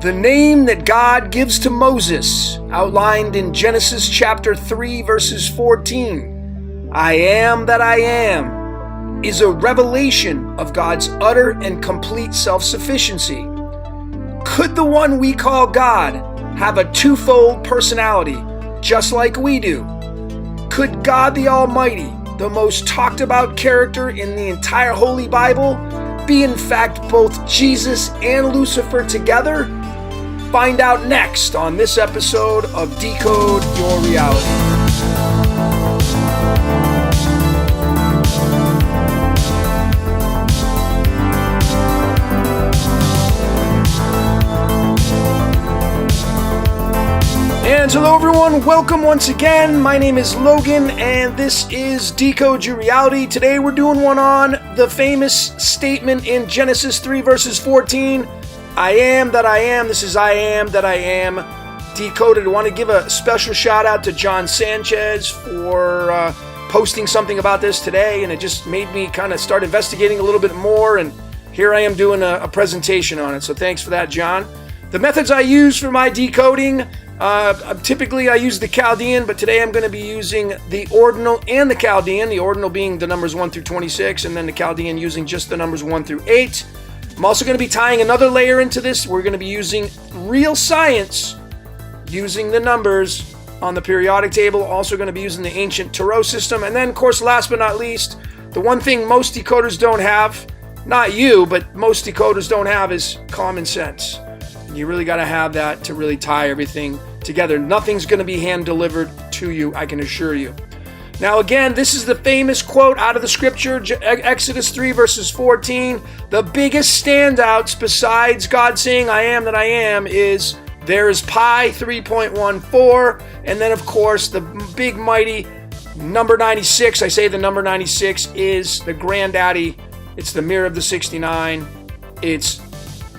The name that God gives to Moses, outlined in Genesis chapter 3, verses 14, I am that I am, is a revelation of God's utter and complete self-sufficiency. Could the one we call God have a twofold personality, just like we do? Could God the Almighty, the most talked about character in the entire Holy Bible, be in fact both Jesus and Lucifer together? Find out next on this episode of Decode Your Reality. And hello everyone, welcome once again. My name is Logan and this is Decode Your Reality. Today we're doing one on the famous statement in Genesis 3 verses 14. I am that I am. This is I am that I am. Decoded. I want to give a special shout out to John Sanchez for posting something about this today, and it just made me kind of start investigating a little bit more, and here I am doing a presentation on it. So thanks for that, John. The methods I use for my decoding, typically I use the Chaldean, but today I'm going to be using the ordinal and the Chaldean, the ordinal being the numbers 1 through 26, and then the Chaldean using just the numbers 1 through 8. I'm also going to be tying another layer into this. We're going to be using real science, using the numbers on the periodic table, also going to be using the ancient tarot system, and then, of course, last but not least, the one thing most decoders don't have, not you, but most decoders don't have, is common sense. You really got to have that to really tie everything together. Nothing's going to be hand-delivered to you, I can assure you. Now again, this is the famous quote out of the scripture, Exodus 3 verses 14. The biggest standouts besides God saying I am that I am is there is pi 3.14, and then of course the big mighty number 96. I say the number 96 is the granddaddy. It's the mirror of the 69. It's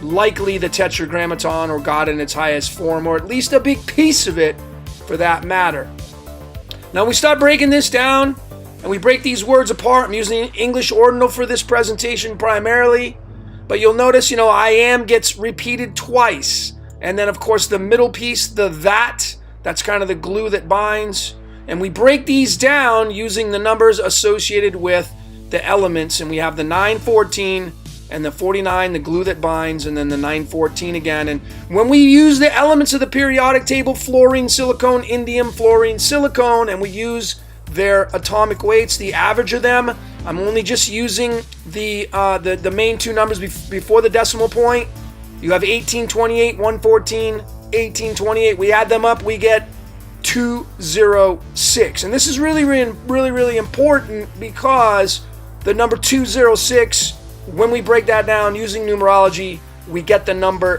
likely the tetragrammaton, or God in its highest form, or at least a big piece of it for that matter. Now we start breaking this down, and we break these words apart. I'm using English ordinal for this presentation primarily, but you'll notice, I am gets repeated twice. And then, of course, the middle piece, the that's kind of the glue that binds. And we break these down using the numbers associated with the elements, and we have the 914 and the 49, the glue that binds, and then the 914 again. And when we use the elements of the periodic table, fluorine, silicon, indium, fluorine, silicon, and we use their atomic weights, the average of them, I'm only just using the main two numbers before the decimal point. You have 1828, 114, 1828. We add them up, we get 206. And this is really important because the number 206, when we break that down using numerology, we get the number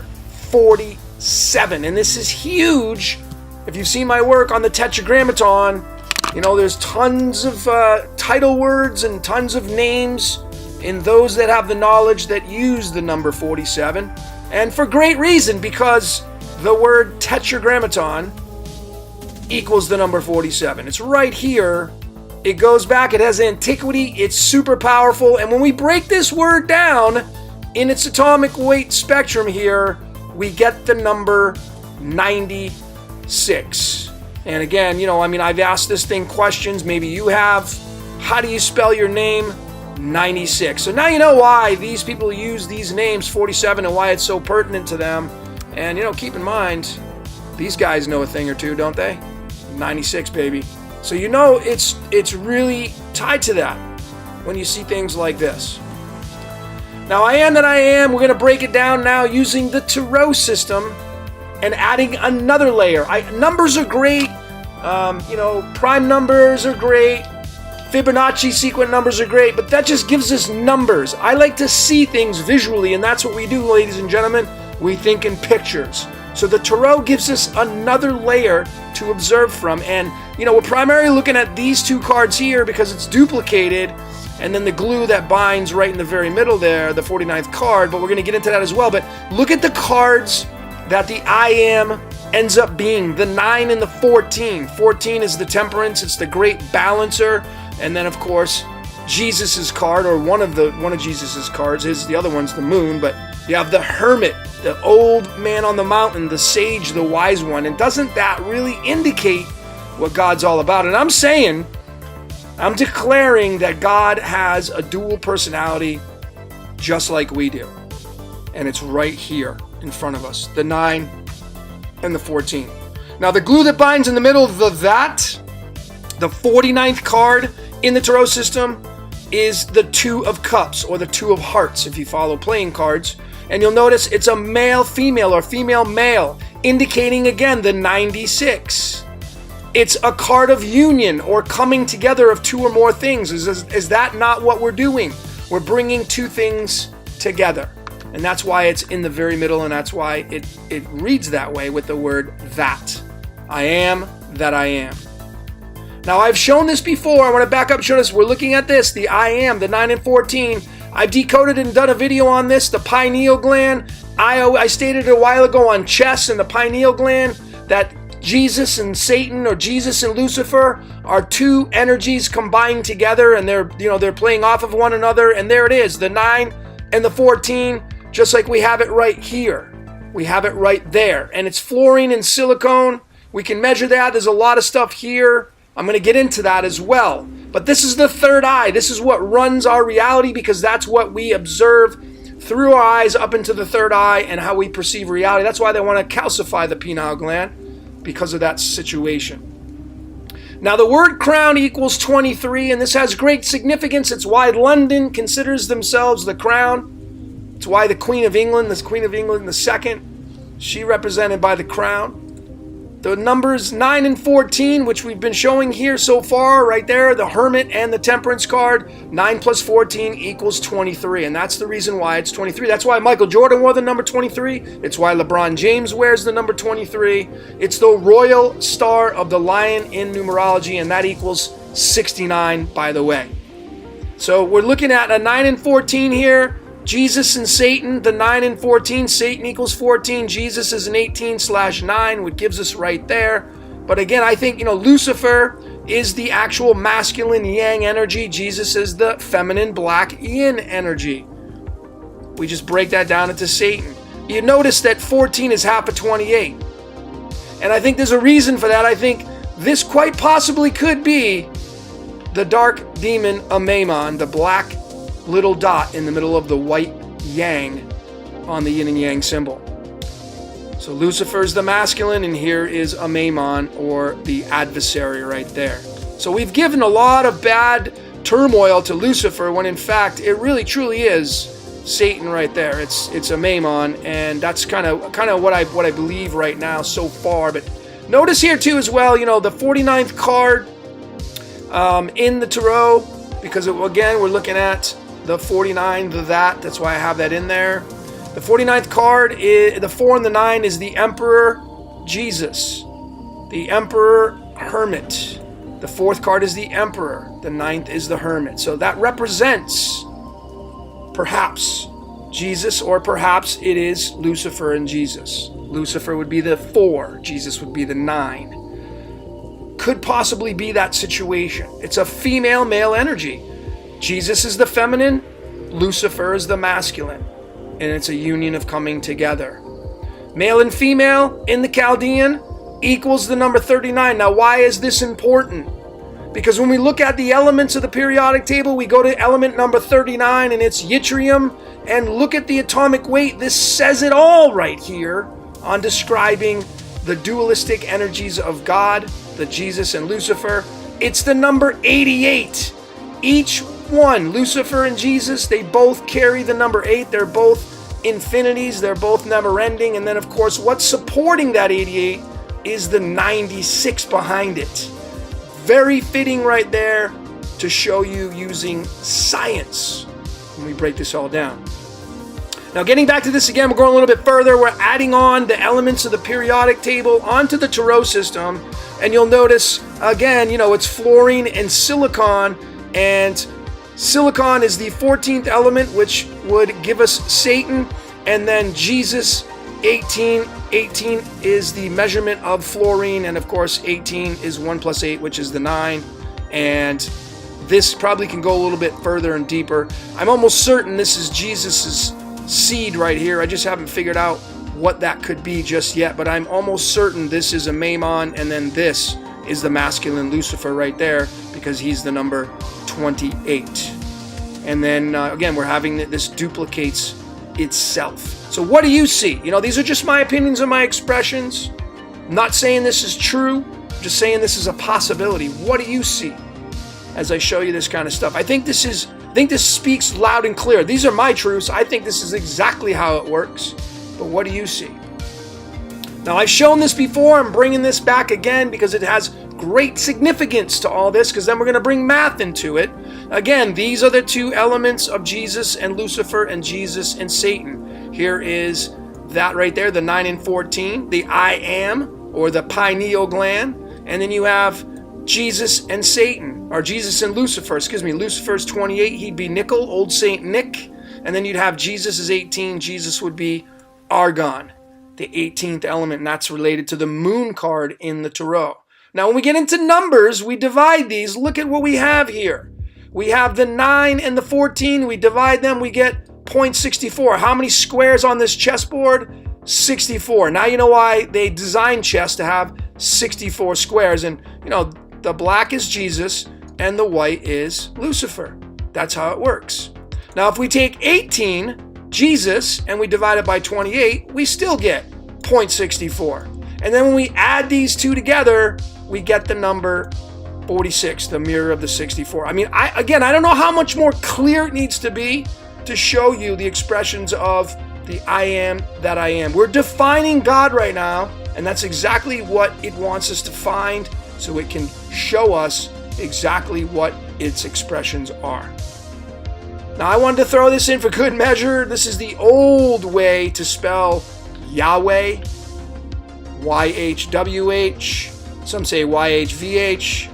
47. And this is huge. If you've seen my work on the tetragrammaton, there's tons of title words and tons of names in those that have the knowledge that use the number 47. And for great reason, because the word tetragrammaton equals the number 47. It's right here. It goes back, it has antiquity, it's super powerful, and when we break this word down in its atomic weight spectrum here, we get the number 96. And again, I've asked this thing questions, maybe you have. How do you spell your name? 96. So now you know why these people use these names, 47, and why it's so pertinent to them. And, keep in mind, these guys know a thing or two, don't they? 96, baby. So it's really tied to that when you see things like this. Now I am that I am, we're going to break it down now using the tarot system and adding another layer. Numbers are great, prime numbers are great, Fibonacci sequence numbers are great, but that just gives us numbers. I like to see things visually, and that's what we do, ladies and gentlemen. We think in pictures. So the tarot gives us another layer to observe from, and we're primarily looking at these two cards here because it's duplicated, and then the glue that binds right in the very middle there, the 49th card, but we're going to get into that as well. But look at the cards that the I am ends up being, the 9 and the 14. 14 is the temperance, it's the great balancer, and then of course Jesus's card, or one of Jesus's cards, the other one's the moon, but You have the hermit, the old man on the mountain, the sage, the wise one. And doesn't that really indicate what God's all about? And I'm declaring that God has a dual personality just like we do. And it's right here in front of us, the 9 and the 14. Now the glue that binds in the middle of the 49th card in the tarot system is the 2 of cups, or the 2 of hearts if you follow playing cards. And you'll notice it's a male-female or female-male, indicating again the 96. It's a card of union or coming together of 2 or more things. Is that not what we're doing? We're bringing 2 things together. And that's why it's in the very middle, and that's why it reads that way with the word that. I am that I am. Now, I've shown this before. I want to back up and show this. We're looking at this, the I am, the 9 and 14. I've decoded and done a video on this, the pineal gland. I stated a while ago on chess and the pineal gland that Jesus and Satan, or Jesus and Lucifer, are 2 energies combined together, and they're playing off of one another. And there it is, the 9 and the 14, just like we have it right here. We have it right there. And it's fluorine and silicone. We can measure that. There's a lot of stuff here. I'm going to get into that as well. But this is the third eye. This is what runs our reality, because that's what we observe through our eyes up into the third eye and how we perceive reality. That's why they want to calcify the pineal gland, because of that situation. Now the word crown equals 23, and this has great significance. It's why London considers themselves the crown. It's why the Queen of England, the second, she represented by the crown. The numbers 9 and 14, which we've been showing here so far, right there, the Hermit and the Temperance card, 9 plus 14 equals 23. And that's the reason why it's 23. That's why Michael Jordan wore the number 23. It's why LeBron James wears the number 23. It's the royal star of the lion in numerology, and that equals 69, by the way. So we're looking at a 9 and 14 here. Jesus and Satan, the 9 and 14, Satan equals 14, Jesus is an 18/9, which gives us right there. But again, I think, Lucifer is the actual masculine yang energy. Jesus is the feminine black yin energy. We just break that down into Satan. You notice that 14 is half of 28. And I think there's a reason for that. I think this quite possibly could be the dark demon Amaimon, the black little dot in the middle of the white yang on the yin and yang symbol. So Lucifer is the masculine, and here is Amaimon, or the adversary, right there. So we've given a lot of bad turmoil to Lucifer, when in fact it really truly is Satan right there. It's Amaimon, and that's kind of what I believe right now so far. But notice here too as well, the 49th card in the tarot, because again we're looking at the 49, that's why I have that in there. The 49th card, the 4 and the 9 is the Emperor Jesus, the Emperor Hermit. The 4th card is the Emperor, the 9th is the Hermit. So that represents perhaps Jesus, or perhaps it is Lucifer and Jesus. Lucifer would be the 4, Jesus would be the 9. Could possibly be that situation. It's a female-male energy. Jesus is the feminine, Lucifer is the masculine, and it's a union of coming together. Male and female in the Chaldean equals the number 39. Now, why is this important? Because when we look at the elements of the periodic table, we go to element number 39, and it's yttrium, and look at the atomic weight. This says it all right here on describing the dualistic energies of God, the Jesus and Lucifer. It's the number 88. Each one, Lucifer and Jesus, they both carry the number 8. They're both infinities. They're both never ending. And then, of course, what's supporting that 88 is the 96 behind it. Very fitting right there to show you using science when we break this all down. Now, getting back to this again, we're going a little bit further. We're adding on the elements of the periodic table onto the tarot system. And you'll notice, again, it's fluorine and silicon. And silicon is the 14th element, which would give us Satan. And then Jesus, 18. 18 is the measurement of fluorine. And of course, 18 is 1 plus 8, which is the 9. And this probably can go a little bit further and deeper. I'm almost certain this is Jesus's seed right here. I just haven't figured out what that could be just yet, but I'm almost certain this is a Maimon, and then this is the masculine Lucifer right there, because he's the number 28. And then again, we're having this duplicates itself. So what do you see? These are just my opinions and my expressions. I'm not saying this is true, I'm just saying this is a possibility. What do you see as I show you this kind of stuff? I think this speaks loud and clear. These are my truths. I think this is exactly how it works. But what do you see? Now, I've shown this before. I'm bringing this back again because it has great significance to all this, because then we're going to bring math into it. Again, these are the two elements of Jesus and Lucifer, and Jesus and Satan. Here is that right there, the 9 and 14, the I am, or the pineal gland. And then you have Jesus and Satan, or Jesus and Lucifer, Lucifer's 28, he'd be nickel, old Saint Nick. And then you'd have Jesus is 18, Jesus would be Argon, the 18th element, and that's related to the moon card in the tarot. Now, when we get into numbers, we divide these. Look at what we have here. We have the 9 and the 14. We divide them, we get 0.64. How many squares on this chessboard? 64. Now you know why they designed chess to have 64 squares. And, the black is Jesus and the white is Lucifer. That's how it works. Now, if we take 18, Jesus, and we divide it by 28, we still get 0.64. And then when we add these two together, we get the number 46, the mirror of the 64. I mean, I don't know how much more clear it needs to be to show you the expressions of the I am that I am. We're defining God right now, and that's exactly what it wants us to find, so it can show us exactly what its expressions are. Now, I wanted to throw this in for good measure. This is the old way to spell Yahweh, YHWH. Some say YHVH.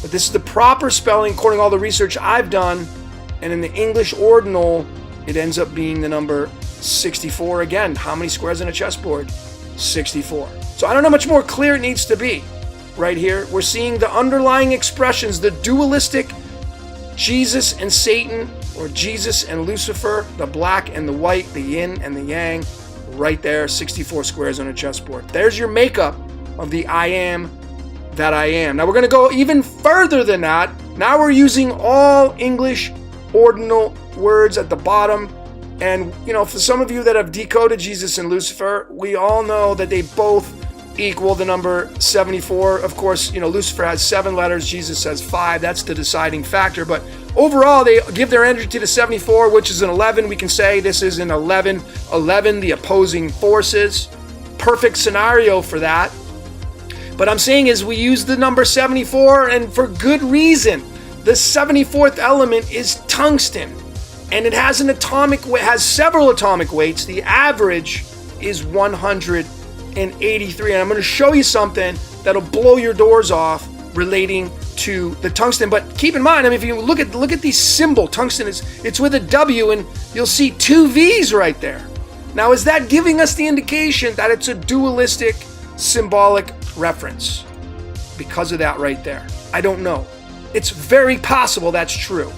But this is the proper spelling according to all the research I've done. And in the English ordinal, it ends up being the number 64. Again, how many squares in a chessboard? 64. So I don't know how much more clear it needs to be. Right here, we're seeing the underlying expressions, the dualistic Jesus and Satan, or Jesus and Lucifer, the black and the white, the yin and the yang, right there, 64 squares on a chessboard. There's your makeup of the I am that I am. Now we're going to go even further than that. Now we're using all English ordinal words at the bottom. And, for some of you that have decoded Jesus and Lucifer, we all know that they both equal the number 74. Of course, Lucifer has 7 letters, Jesus has 5. That's the deciding factor. But overall, they give their energy to 74, which is an 11. We can say this is an 11. 11, the opposing forces. Perfect scenario for that. But I'm saying is we use the number 74, and for good reason. The 74th element is tungsten, and it has several atomic weights. The average is 183, and I'm going to show you something that'll blow your doors off relating to the tungsten. But keep in mind, if you look at the symbol, tungsten it's with a W, and you'll see 2 V's right there. Now, is that giving us the indication that it's a dualistic symbolic reference? Because of that right there, I don't know. It's very possible that's true.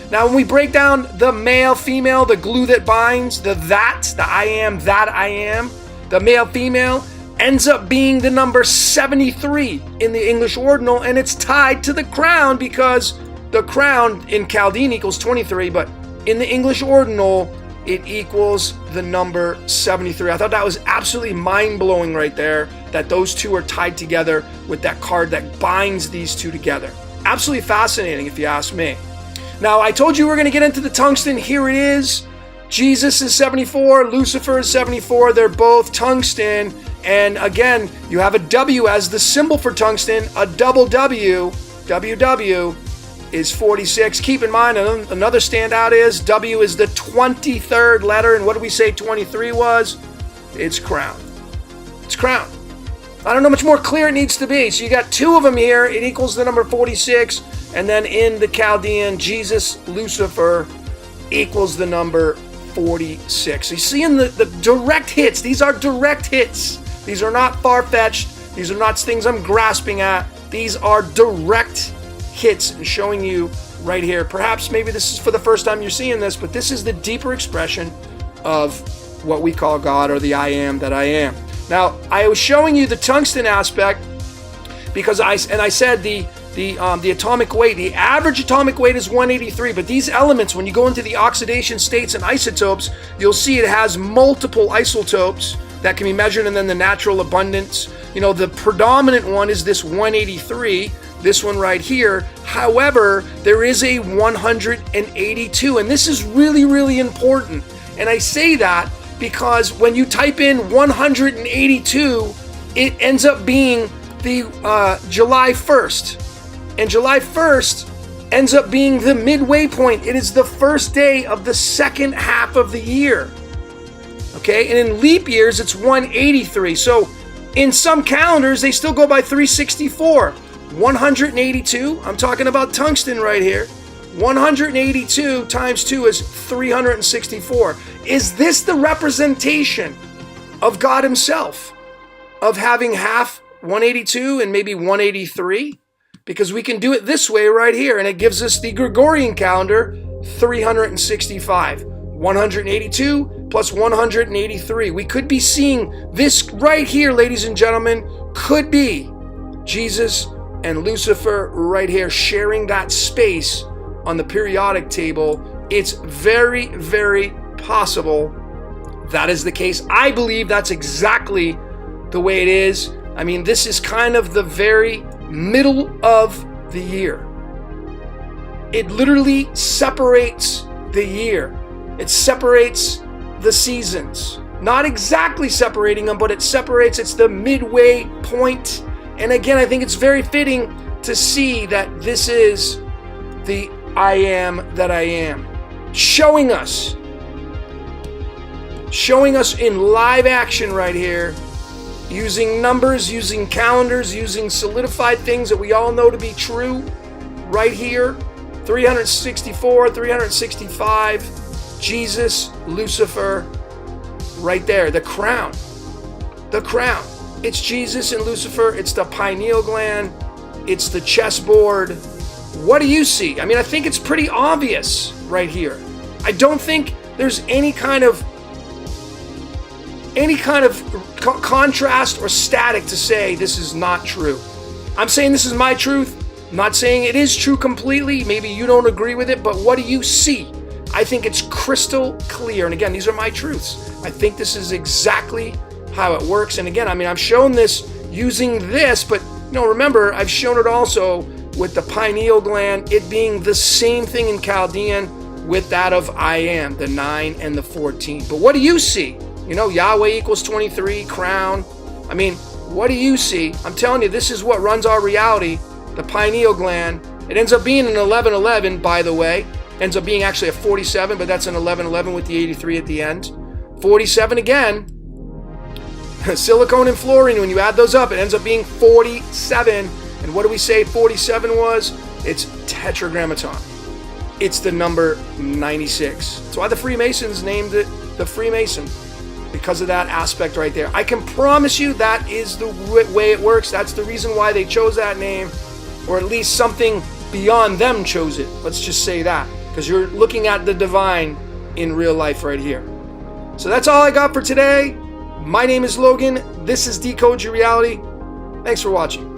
Now, when we break down the male, female, the glue that binds, the I am that I am, the male, female, ends up being the number 73 in the English ordinal, and it's tied to the crown because the crown in Chaldean equals 23, but in the English ordinal, it equals the number 73. I thought that was absolutely mind-blowing right there, that those two are tied together with that card that binds these two together. Absolutely fascinating, if you ask me. Now, I told you we're going to get into the tungsten. Here it is. Jesus is 74, Lucifer is 74. They're both tungsten. And again, you have a W as the symbol for tungsten. A double W, WW, is 46. Keep in mind, another standout is W is the 23rd letter. And what did we say 23 was? It's crown. It's crown. I don't know how much more clear it needs to be. So you got 2 of them here. It equals the number 46. And then in the Chaldean, Jesus, Lucifer, equals the number 46. So you see in the direct hits, these are direct hits. These are not far-fetched. These are not things I'm grasping at. These are direct hits and showing you right here. Perhaps maybe this is for the first time you're seeing this, but this is the deeper expression of what we call God, or the I am that I am. Now, I was showing you the tungsten aspect because I said the atomic weight, the average atomic weight is 183, but these elements, when you go into the oxidation states and isotopes, you'll see it has multiple isotopes that can be measured, and then the natural abundance. The predominant one is this 183, this one right here. However, there is a 182, and this is really, really important. And I say that because when you type in 182, it ends up being the July 1st. And July 1st ends up being the midway point. It is the first day of the second half of the year. Okay, and in leap years, it's 183. So in some calendars, they still go by 364. 182, I'm talking about tungsten right here. 182 times 2 is 364. Is this the representation of God himself? Of having half 182 and maybe 183? Because we can do it this way right here, and it gives us the Gregorian calendar, 365. 182 plus 183. We could be seeing this right here, ladies and gentlemen, could be Jesus and Lucifer right here sharing that space on the periodic table. It's very, very possible that is the case. I believe that's exactly the way it is. I mean, this is kind of the very middle of the year. It literally separates the year. It separates the seasons. Not exactly separating them, but it separates. It's the midway point. And again, I think it's very fitting to see that this is the I am that I am. Showing us in live action right here, using numbers, using calendars, using solidified things that we all know to be true right here. 364, 365, Jesus, Lucifer, right there. The crown. It's Jesus and Lucifer. It's the pineal gland. It's the chessboard. What do you see? I mean, I think it's pretty obvious right here. I don't think there's any kind of contrast or static to say this is not true. I'm saying this is my truth. I'm not saying it is true completely. Maybe you don't agree with it, but what do you see? I think it's crystal clear. And again, these are my truths. I think this is exactly how it works. And again, I mean, I've shown this using this, but remember, I've shown it also with the pineal gland, it being the same thing in Chaldean with that of I am, the 9 and the 14. But what do you see? Yahweh equals 23, crown. I mean, what do you see? I'm telling you, this is what runs our reality, the pineal gland. It ends up being an 1111, by the way. Ends up being actually a 47, but that's an 1111 with the 83 at the end. 47 again. Silicone and fluorine, when you add those up, it ends up being 47. And what do we say 47 was? It's tetragrammaton. It's the number 96. That's why the Freemasons named it the Freemason, because of that aspect right there. I can promise you that is the way it works. That's the reason why they chose that name, or at least something beyond them chose it. Let's just say that, because you're looking at the divine in real life right here. So that's all I got for today. My name is Logan. This is Decode Your Reality. Thanks for watching.